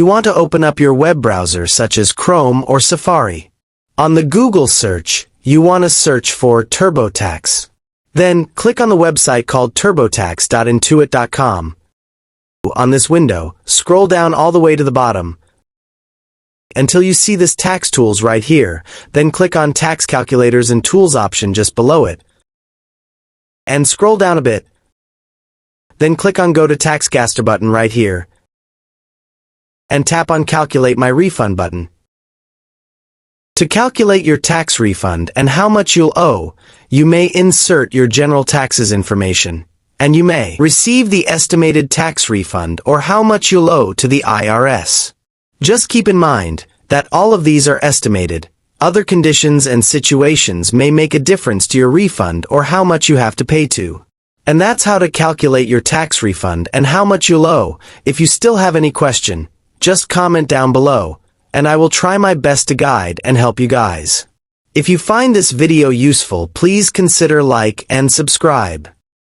You want to open up your web browser such as Chrome or Safari. On the Google search, you want to search for TurboTax. Then, click on the website called turbotax.intuit.com. On this window, scroll down all the way to the bottom until you see this Tax Tools right here, then click on Tax Calculators and Tools option just below it. And scroll down a bit. Then click on Go to Taxcaster button right here. And tap on Calculate My Refund button. To calculate your tax refund and how much you'll owe, you may insert your general taxes information, and you may receive the estimated tax refund or how much you'll owe to the IRS. Just keep in mind that all of these are estimated. Other conditions and situations may make a difference to your refund or how much you have to pay to. And that's how to calculate your tax refund and how much you'll owe. If you still have any question, just comment down below, and I will try my best to guide and help you guys. If you find this video useful, please consider like and subscribe.